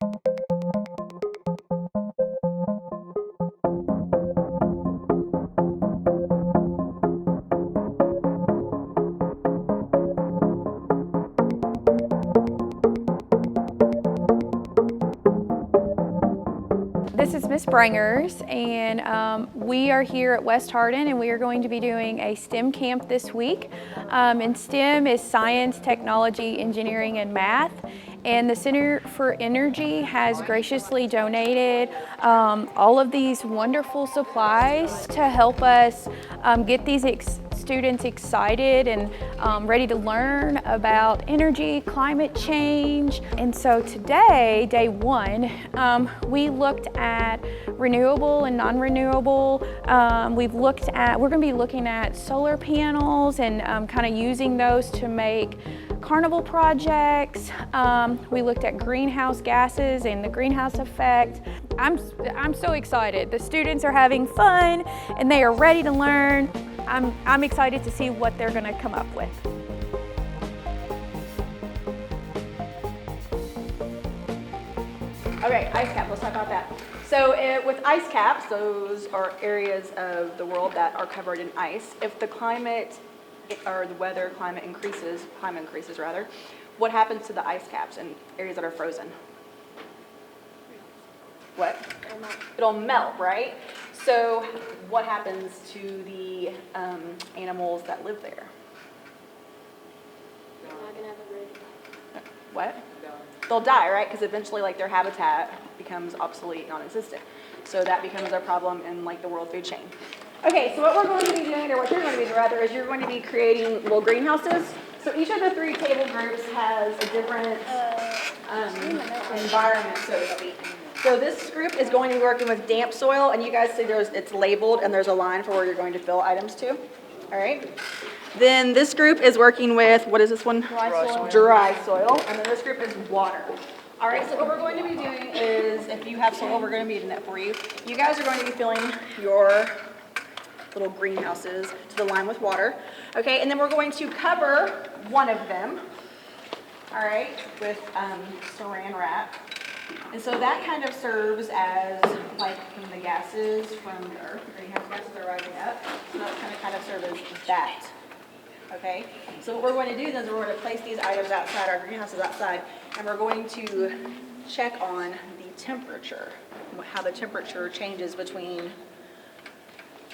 This is Miss Brangers, and we are here at West Hardin, and we are going to be doing a STEM camp this week. And STEM is science, technology, engineering, and math. And the Center for Energy has graciously donated all of these wonderful supplies to help us get these students excited and ready to learn about energy, climate change. And so today, day one, we looked at renewable and non-renewable. We're going to be looking at solar panels and kind of using those to make carnival projects. We looked at greenhouse gases and the greenhouse effect. I'm so excited. The students are having fun and they are ready to learn. I'm excited to see what they're going to come up with. Okay, ice cap, let's talk about that. So with ice caps, those are areas of the world that are covered in ice. If the climate increases, what happens to the ice caps in areas that are frozen? What? It'll melt, right? So what happens to the animals that live there? They're not gonna have a break. What? They'll die, right? Because eventually, like, their habitat becomes obsolete, non-existent. So that becomes a problem in, like, the world food chain. Okay, so what we're going to be doing, or what you're going to be doing rather, is you're going to be creating little greenhouses. So each of the three table groups has a different environment, so to speak. So this group is going to be working with damp soil, and you guys see it's labeled, and there's a line for where you're going to fill items to. All right. Then this group is working with, what is this one? Dry soil. And then this group is water. All right, so what we're going to be doing is, if you have soil, we're going to be doing that for you. You guys are going to be filling your little greenhouses to the line with water. Okay, and then we're going to cover one of them, all right, with saran wrap. And so that kind of serves as, like, when the gases from the earth, the greenhouse gases are rising up, so that's going to kind of serve as that. Okay, so what we're going to do then is we're going to place these items outside, our greenhouses outside, and we're going to check on the temperature, how the temperature changes between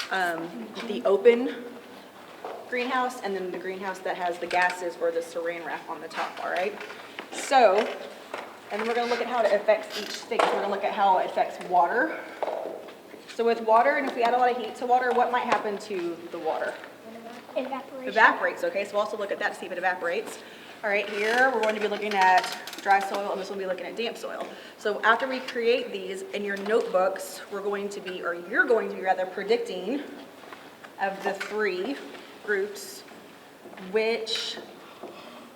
the open greenhouse and then the greenhouse that has the gases or the saran wrap on the top, all right? So, and then we're going to look at how it affects each thing. So we're going to look at how it affects water. So with water, and if we add a lot of heat to water, what might happen to the water? Evaporation. Evaporates, okay, so we'll also look at that to see if it evaporates. All right, here we're going to be looking at dry soil, and this will be looking at damp soil. So after we create these in your notebooks, we're going to be, or you're going to be rather, predicting of the three groups which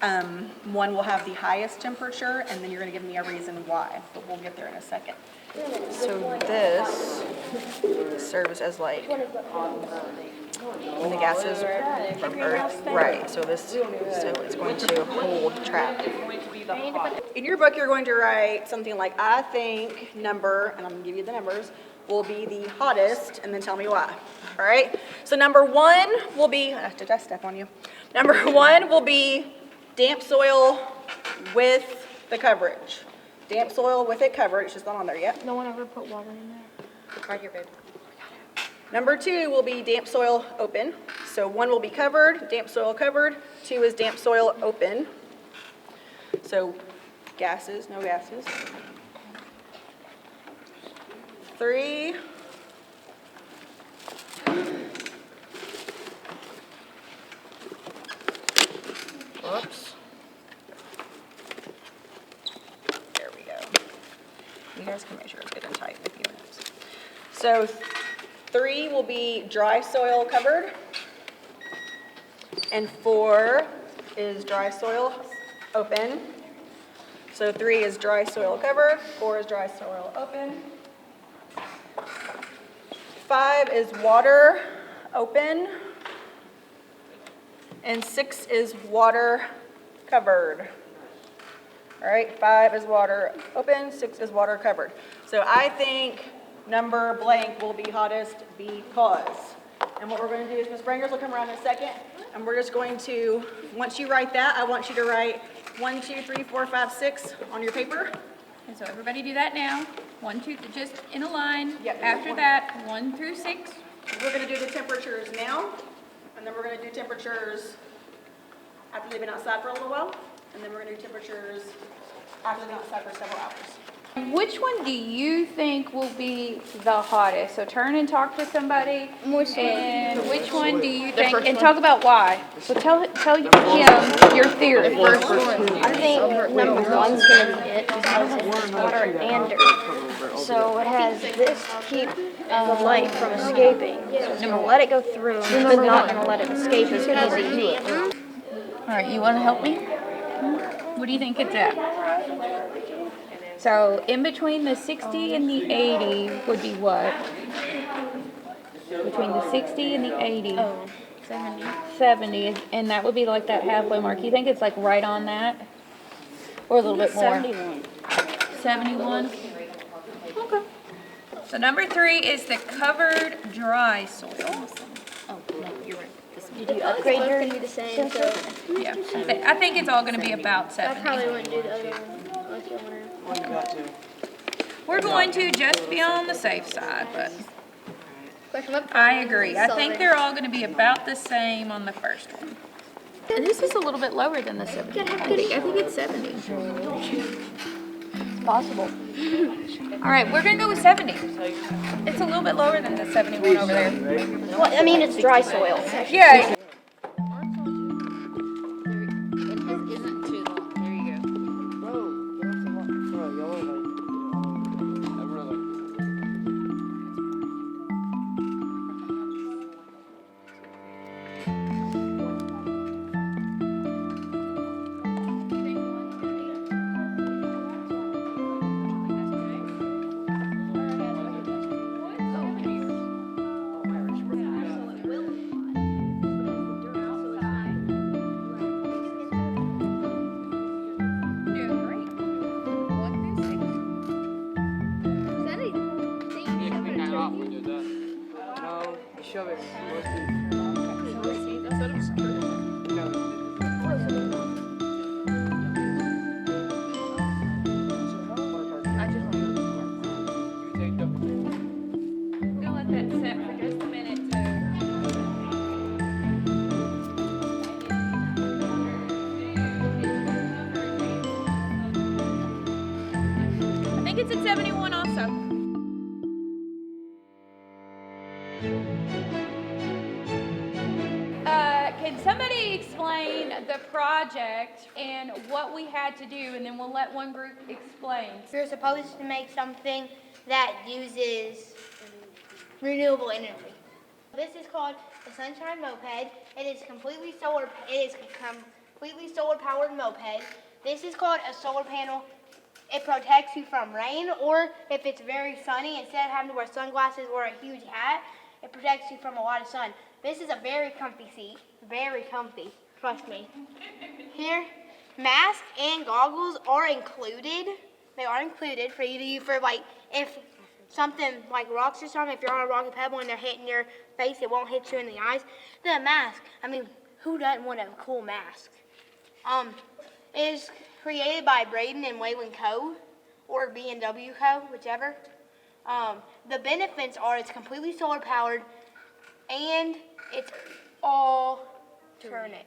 one will have the highest temperature, and then you're going to give me a reason why, but we'll get there in a second. So this serves as like when the gases from Earth, right? So it's going to hold trap. In your book, you're going to write something like, I think number, and I'm going to give you the numbers, will be the hottest, and then tell me why. All right? So number one will be, did I step on you? Number one will be damp soil with the coverage. Damp soil with it covered. It's just not on there yet. No one ever put water in there. Right here, babe. Number two will be damp soil open. So one will be covered, damp soil covered. Two is damp soil open. So gases, no gases. Three. Whoops. There we go. You guys can make sure it's good and tight in a few minutes. So 3 will be dry soil covered, and 4 is dry soil open. So 3 is dry soil covered, 4 is dry soil open. 5 is water open, and 6 is water covered. All right, 5 is water open, 6 is water covered. So I think number blank will be hottest because. And what we're going to do is Ms. Brangers will come around in a second, and we're just going to, once you write that, I want you to write 1, 2, 3, 4, 5, 6 on your paper. And so everybody do that now. 1, 2, just in a line. Yep. After that, 1 through 6. We're going to do the temperatures now, and then we're going to do temperatures after they've been outside for a little while, and then we're going to do temperatures after they've been outside for several hours. Which one do you think will be the hottest? So turn and talk to somebody. And which one do you think? And talk about why. So tell him your theory. I think number one's gonna be it because it's water and dirt. So it has this to keep the light from escaping. So it's gonna let it go through, but not gonna let it escape as easy. All right, you want to help me? What do you think it's at? So in between the 60 and the 80 would be what? Between the 60 and the 80. 70, and that would be like that halfway mark. You think it's like right on that? Or a little bit more? 71. 71? Okay. So number 3 is the covered dry soil. Oh, no, you're right. Did you upgrade your Both gonna be the same, so Yeah, I think it's all going to be about I 70. probably wouldn't do the other one unless you wanted. We're going to just be on the safe side, but Question up. I agree. I think they're all going to be about the same on the first one. And this is a little bit lower than the 70. I think it's 70. It's possible. All right, we're going to go with 70. It's a little bit lower than the 71 over there. Well, I mean, it's dry soil. Yeah. it isn't too long. There you go. Shove it. We'll let that set for just a minute I think it's at 71 also. Can somebody explain the project and what we had to do, and then we'll let one group explain. We're supposed to make something that uses renewable energy. This is called the Sunshine Moped. It is completely solar powered moped. This is called a solar panel. It protects you from rain, or if it's very sunny, instead of having to wear sunglasses or a huge hat, it protects you from a lot of sun. This is a very comfy seat, very comfy, trust me. Here, mask and goggles are included. They are included for you to use for like, if something like rocks or something, if you're on a rocky pebble and they're hitting your face, it won't hit you in the eyes. The mask, I mean, who doesn't want a cool mask? It is created by Braden and Waylon Co. or B&W Co., whichever. The benefits are it's completely solar powered and it's all terrain.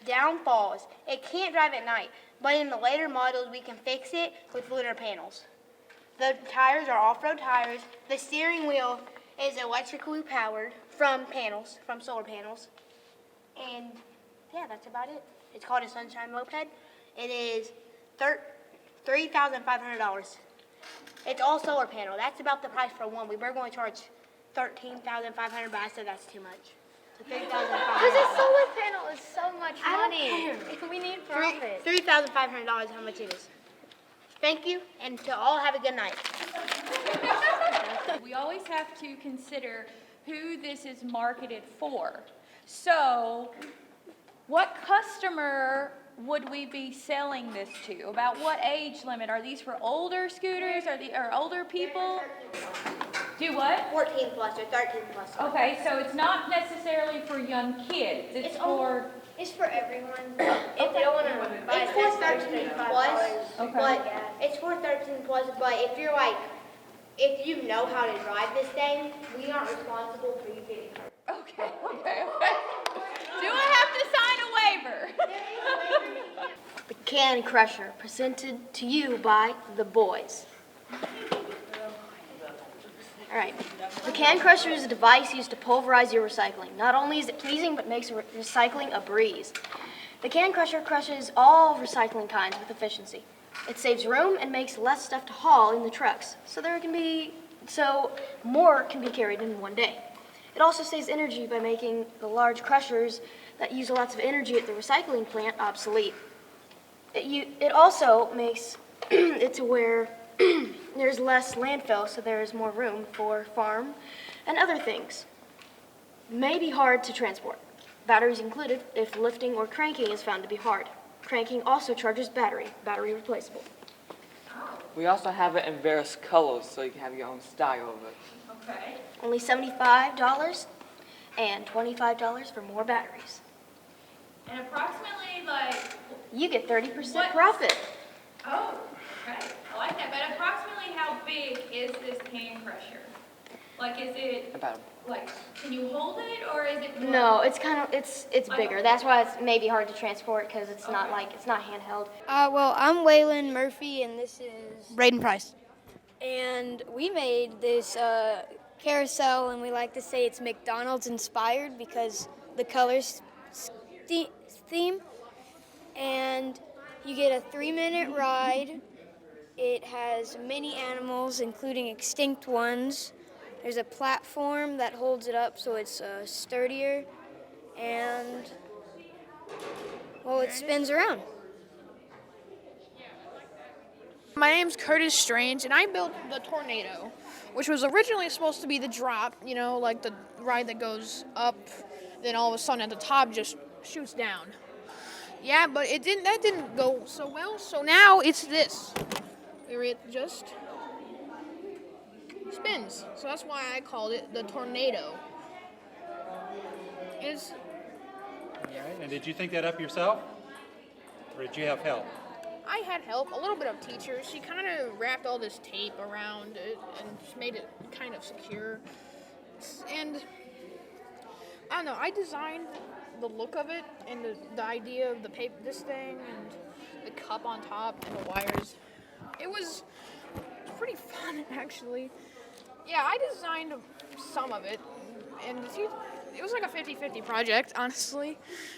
Downfalls, it can't drive at night, but in the later models we can fix it with lunar panels. The tires are off-road tires. The steering wheel is electrically powered from solar panels. And yeah, that's about it. It's called a Sunshine Moped. It is $3,500. It's all solar panel. That's about the price for one. We were going to charge $13,500, but I said that's too much. So $3,500. Because a solar panel is so much I don't money. care. We need profit. $3,500, how much it is. Thank you, and to all have a good night. We always have to consider who this is marketed for. So, what customer would we be selling this to? About what age limit? Are these for older scooters or older people? Do what? 14 plus or 13 plus. Okay, so it's not necessarily for young kids. It's for... It's for everyone. If they don't want to buy it, it's for 13 plus. Okay. But it's for 13 plus. But if you're like, if you know how to drive this thing, we aren't responsible for you getting hurt. Okay. Do I have to sign a waiver? The Can Crusher, presented to you by the boys. All right. The Can Crusher is a device used to pulverize your recycling. Not only is it pleasing, but makes recycling a breeze. The Can Crusher crushes all recycling kinds with efficiency. It saves room and makes less stuff to haul in the trucks, so more can be carried in one day. It also saves energy by making the large crushers that use lots of energy at the recycling plant obsolete. It also makes it to where there's less landfill, so there is more room for farm and other things. May be hard to transport. Batteries included if lifting or cranking is found to be hard. Cranking also charges battery replaceable. We also have it in various colors, so you can have your own style of it. Okay. Only $75 and $25 for more batteries. And approximately like... You get 30% What? profit. Oh, okay. I like that. But approximately how big is this Can Crusher? Like, is it... About Like, can you hold it, or is it more... No, it's bigger. That's why it's maybe hard to transport, because it's not handheld. Well, I'm Waylon Murphy, and this is Braden Price. and we made this carousel, and we like to say it's McDonald's inspired because the colors theme. And you get a 3-minute ride. It has many animals, including extinct ones. There's a platform that holds it up so it's sturdier, and, well, it spins around. My name's Curtis Strange, and I built the Tornado, which was originally supposed to be the drop, you know, like the ride that goes up, then all of a sudden at the top just shoots down. Yeah, but that didn't go so well, so now it's this, where it just spins. So that's why I called it the Tornado. It's All right. And did you think that up yourself, or did you have help? I had help, a little bit of teachers. She kind of wrapped all this tape around it and she made it kind of secure. And I don't know, I designed the look of it and the idea of the paper, this thing, and the cup on top and the wires. It was pretty fun, actually. Yeah, I designed some of it, and it was like a 50-50 project, honestly.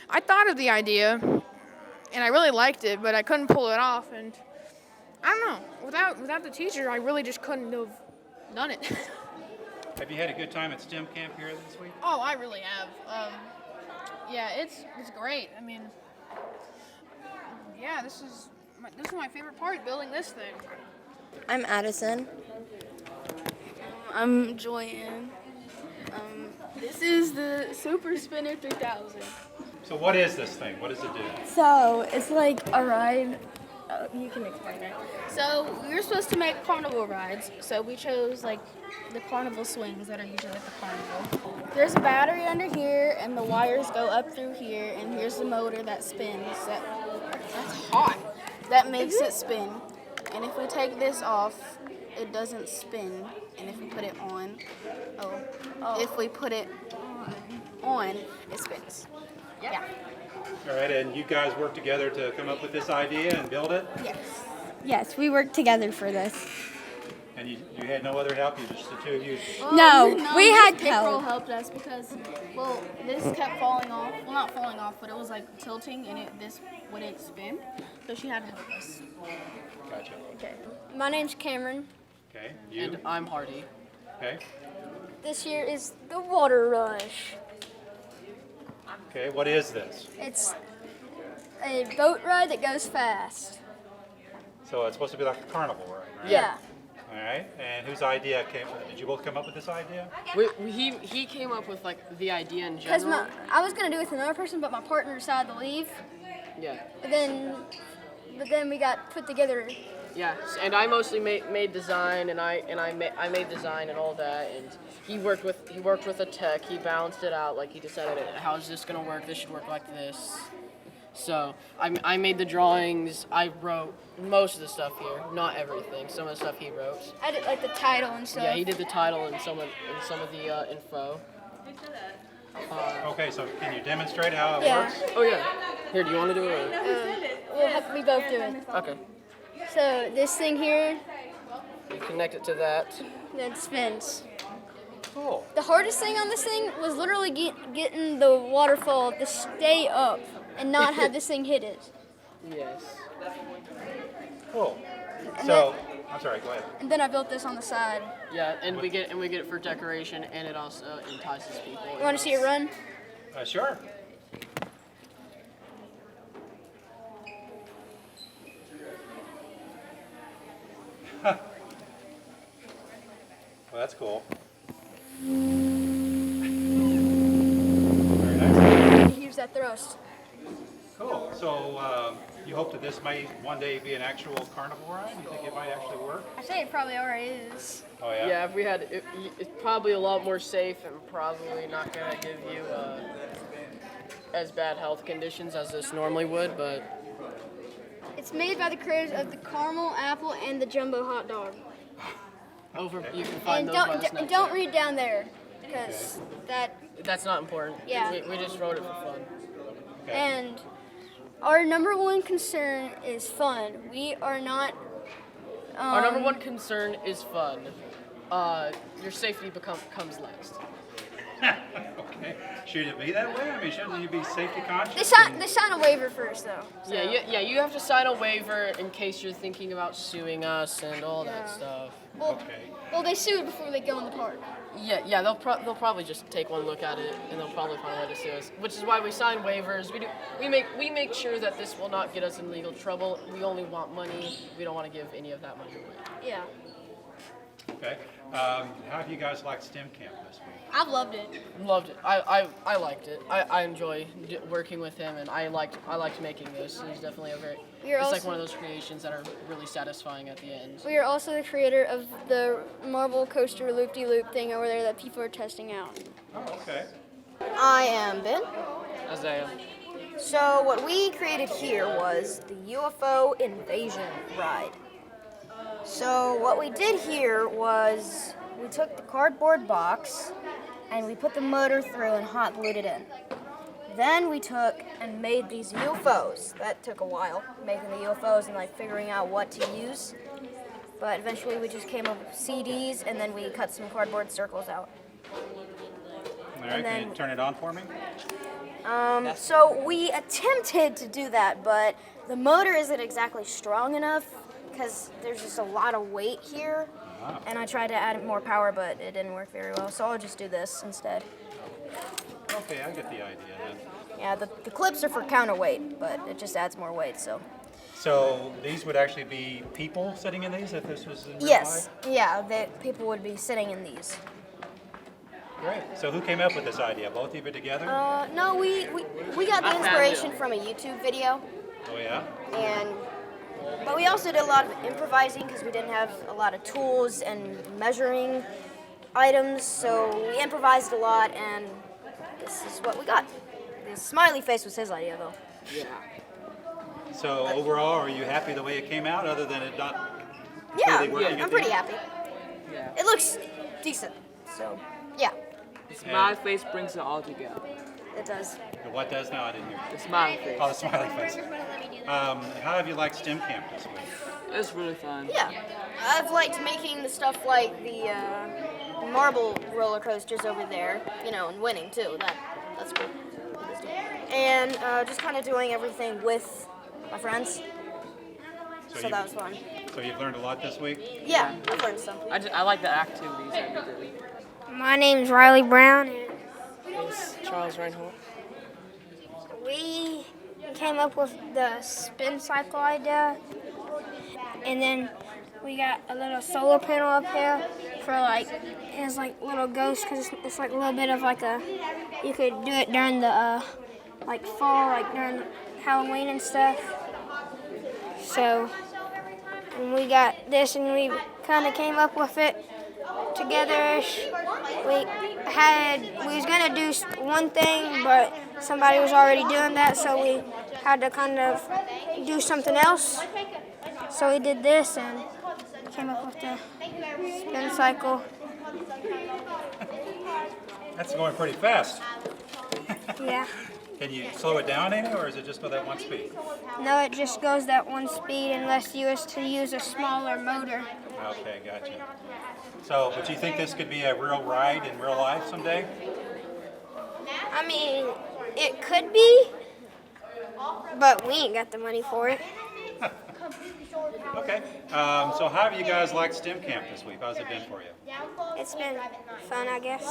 I thought of the idea, and I really liked it, but I couldn't pull it off, and I don't know. Without the teacher, I really just couldn't have done it. Have you had a good time at STEM camp here this week? Oh, I really have. Yeah, it's great. I mean, yeah, this is my favorite part, building this thing. I'm Addison. I'm Joyanne. This is the Super Spinner 3000. So what is this thing? What does it do? So it's like a ride. You can explain that. So we were supposed to make carnival rides. So we chose like the carnival swings that are usually at the carnival. There's a battery under here, and the wires go up through here. And here's the motor that spins. That's hot. That makes it spin. And if we take this off, it doesn't spin. And if we put it on, if we put it on, it spins. Yeah. All right, and you guys worked together to come up with this idea and build it? Yes. Yes, we worked together for this. And you had no other help, you just the two of you? No, we had April help. helped us because, well, this kept falling off. Well, not falling off, but it was like tilting, and this wouldn't spin. So she had to help us. Gotcha. Okay. My name's Cameron. Okay, you? And I'm Hardy. Okay. This year is the Water Rush. Okay, what is this? It's a boat ride that goes fast. So it's supposed to be like a carnival ride, right? Yeah. All right, and whose idea did you both come up with this idea? He came up with like the idea in Because general. I was going to do it with another person, but my partner decided to leave. Yeah. But then we got put together. Yeah, and I mostly made design, and I made design and all that, and he worked with a tech. He balanced it out, like he decided how is this gonna work. This should work like this. So I made the drawings. I wrote most of the stuff here, not everything. Some of the stuff he wrote. I did like the title and stuff. Yeah, he did the title and some of the info. Okay, so can you demonstrate how it Yeah. works? Oh yeah. Here, do you want to do it? We both do it. Okay. So this thing here, You connect it to that. that spins. Cool. The hardest thing on this thing was literally getting the waterfall to stay up and not have this thing hit it. Yes. Cool. So, I'm sorry, go ahead. And then I built this on the side. Yeah, and we get it for decoration, and it also entices people. You want to see it run? Sure. Well, that's cool. Very nice. Use that thrust. Cool. So, you hope that this might one day be an actual carnival ride? You think it might actually work? I say it probably already is. Oh, yeah? Yeah, if we had, it's probably a lot more safe and probably not gonna give you as bad health conditions as this normally would, but. It's made by the creators of the caramel apple and the jumbo hot dog. You can find And those by the snack don't bar. read down there, because That's not important. Yeah. We just wrote it for fun. and our number one concern is fun. We are not. Our number one concern is fun. Your safety comes last. Okay. Should it be that way? I mean, shouldn't you be safety conscious? They sign a waiver first, though. So. Yeah, you have to sign a waiver in case you're thinking about suing us and all that stuff. Well, they sue before they go in the park. Yeah, they'll probably just take one look at it and they'll probably find a way to sue us. Which is why we sign waivers. We make sure that this will not get us in legal trouble. We only want money. We don't want to give any of that money away. Yeah. Okay. How have you guys liked STEM camp this week? I've loved it. Loved it. I liked it. I enjoy working with him, and I liked making this. He's definitely it's like one of those creations that are really satisfying at the end. We are also the creator of the marble coaster loop-de-loop thing over there that people are testing out. Oh, okay. I am Ben. Isaiah. So what we created here was the UFO Invasion Ride. So what we did here was we took the cardboard box and we put the motor through and hot glued it in. Then we took and made these UFOs. That took a while, making the UFOs and like figuring out what to use. But eventually we just came up with CDs and then we cut some cardboard circles out. All right, can you turn it on for me? So we attempted to do that, but the motor isn't exactly strong enough because there's just a lot of weight here. Wow. And I tried to add more power, but it didn't work very well, so I'll just do this instead. Okay, I get the idea then. Yeah, the clips are for counterweight, but it just adds more weight, so. So these would actually be people sitting in these if this was in real Yes, life? yeah, people would be sitting in these. Great. So who came up with this idea? Both of you together? No, we got the inspiration from a YouTube video. Oh, yeah? But we also did a lot of improvising because we didn't have a lot of tools and measuring items, so we improvised a lot, and this is what we got. The smiley face was his idea, though. Yeah. So overall, are you happy the way it came out, other than it not Yeah, really working? I'm pretty happy. Yeah. It looks decent, so yeah. The smiley face brings it all together. It does. The what does now? I didn't hear. The smiley face. Oh, the smiley face. How have you liked STEM camp this week? It's really fun. Yeah. I've liked making the stuff like the marble roller coasters over there, and winning too. That's cool. And just kind of doing everything with my friends. So that was fun. So you've learned a lot this week? Yeah, I've learned something. I like the activities that we did. My name's Riley Brown, and It's Charles Reinhold. we came up with the spin cycle idea, and then we got a little solar panel up here for it's like little ghosts, because it's like a little bit of like you could do it during the fall, like during Halloween and stuff. So, and we got this, and we kind of came up with it together. We was gonna do one thing, but somebody was already doing that, so we had to kind of do something else. So we did this and came up with the spin cycle. That's going pretty fast. Yeah. Can you slow it down any, or is it just with that one speed? No, it just goes that one speed unless you was to use a smaller motor. Okay, gotcha. So, but you think this could be a real ride in real life someday? I mean, it could be, but we ain't got the money for it. Okay. So how have you guys liked STEM camp this week? How's it been for you? It's been fun, I guess.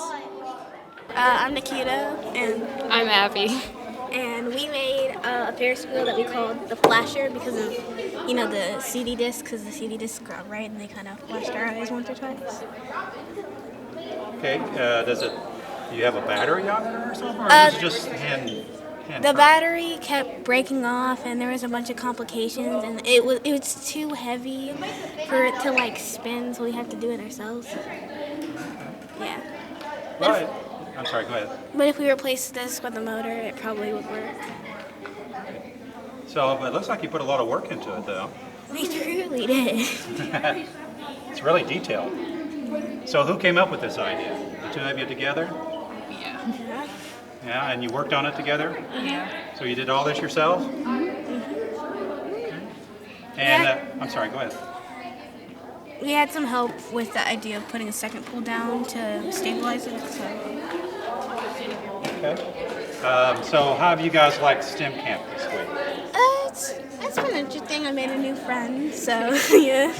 I'm Nikita, and I'm Abby. and we made a Ferris wheel that we called the Flasher because of, the CD disc, because the CD discs got right and they kind of flashed our eyes once or twice. Okay. Do you have a battery on it or something, or is it just hand The turn? battery kept breaking off, and there was a bunch of complications, and it was too heavy for it to spin, so we have to do it ourselves. Yeah. Right. I'm sorry, go ahead. But if we replaced this with a motor, it probably would work. So, but it looks like you put a lot of work into it, though. We truly did. It's really detailed. So who came up with this idea? The two of you together? Yeah. Yeah, and you worked on it together? Yeah. So you did all this yourself? Okay. And, I'm sorry, go ahead. We had some help with the idea of putting a second pull down to stabilize it. So. Okay. So how have you guys liked STEM camp this week? It's been interesting. I made a new friend, so yeah.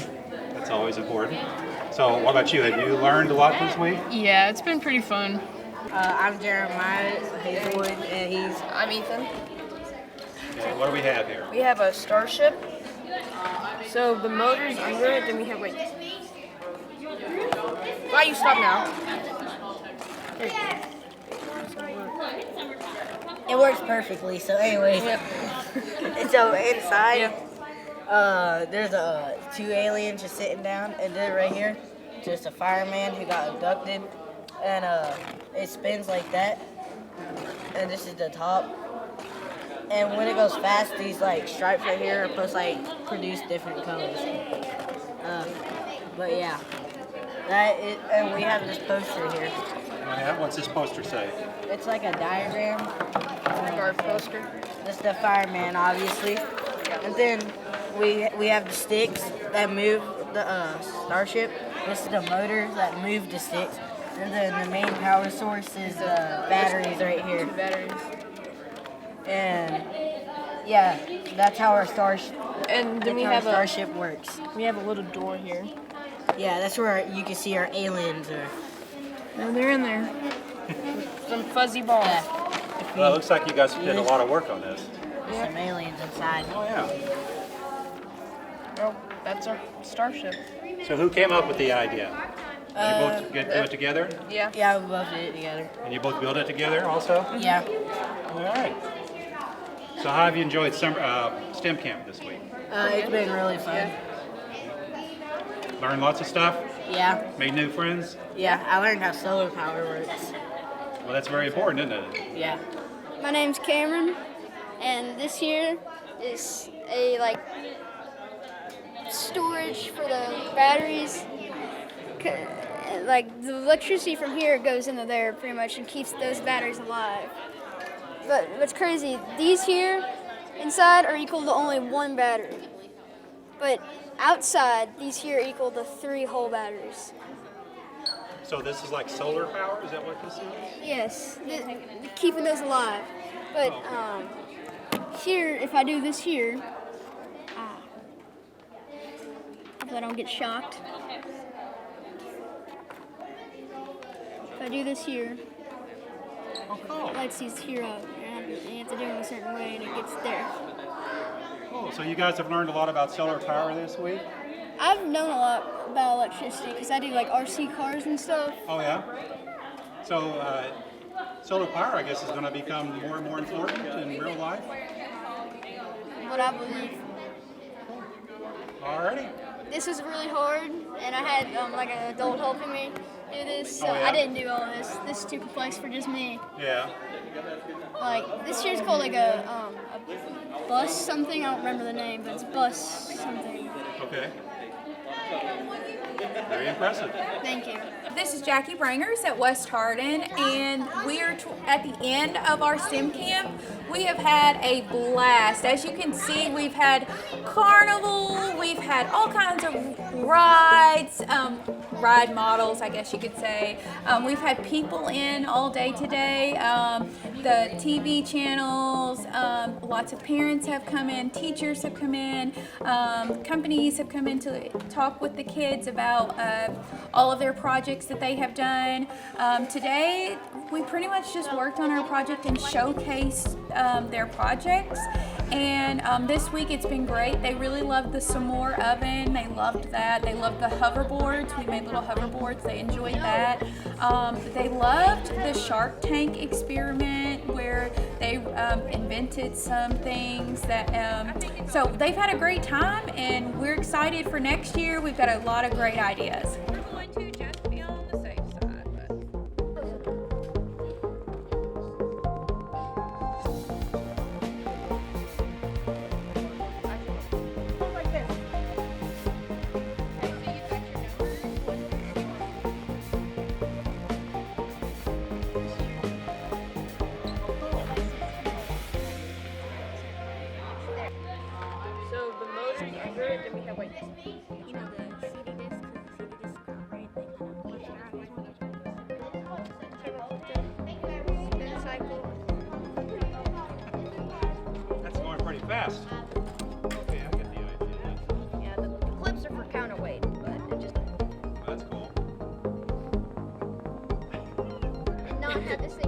That's always important. So what about you? Have you learned a lot this week? Yeah, it's been pretty fun. I'm Jeremiah Hazelwood, and I'm Ethan. Okay, what do we have here? We have a Starship. So the motor's under it, then we have Why you stop now? There you go. It works perfectly. So anyways, and so inside, there's two aliens just sitting down, and then right here, just a fireman who got abducted, and it spins like that, and this is the top. And when it goes fast, these stripes right here are supposed to produce different colors. But yeah, and we have this poster here. Yeah, what's this poster say? It's like a diagram. Our poster. This is the fireman, obviously. And then we have the sticks that move the Starship. This is the motors that move the sticks. And then the main power source is batteries right here. Batteries. And yeah, that's how our Starship. And then we have Starship works. We have a little door here. Yeah, that's where you can see our aliens are. No, they're in there. Some fuzzy balls. Yeah. Well, it looks like you guys did a lot of work on this. There's some aliens inside. Oh yeah. Oh, that's our Starship. So who came up with the idea? You both do it together? Yeah. Yeah, we both did it together. And you both build it together also? Yeah. All right. So how have you enjoyed STEM camp this week? It's been really fun. Learned lots of stuff? Yeah. Made new friends? Yeah, I learned how solar power works. Well, that's very important, isn't it? Yeah. My name's Cameron, and this here is a storage for the batteries. The electricity from here goes into there pretty much and keeps those batteries alive. But what's crazy, these here inside are equal to only one battery. But outside, these here are equal to 3 whole batteries. So this is like solar power? Is that what this is? Yes, keeping those alive. But here, if I do this here, if I don't get shocked. If I do this here, it lights these here up. And you have to do it in a certain way, and it gets there. Oh, so you guys have learned a lot about solar power this week? I've known a lot about electricity because I do RC cars and stuff. Oh yeah? So solar power, I guess, is going to become more and more important in real life? what I believe. Alrighty. This was really hard, and I had like an adult helping me do this, so Oh, yeah? I didn't do all this. This is too complex for just me. Yeah. Like, this chair's called like a bus something. I don't remember the name, but it's bus something. Okay. Very impressive. Thank you. This is Jackie Brangers at West Hardin, and we are at the end of our STEM camp. We have had a blast. As you can see, we've had carnival, we've had all kinds of rides, ride models, I guess you could say. We've had people in all day today. The TV channels, lots of parents have come in, teachers have come in, companies have come in to talk with the kids about all of their projects that they have done. Today, we pretty much just worked on our project and showcased their projects. And this week it's been great. They really loved the s'more oven. They loved that. They loved the hoverboards. We made little hoverboards. They enjoyed that. They loved the Shark Tank experiment where they invented some things that, so they've had a great time, and we're excited for next year. We've got a lot of great ideas. We're going to just be on the safe side, but. So the motors under it, then we have like You know the CD disc, because the CD disc got right, they kind of push it out. Spin cycle. That's going pretty fast. Okay, I get the idea. Yeah, the clips are for counterweight, but it just That's cool. And not have the same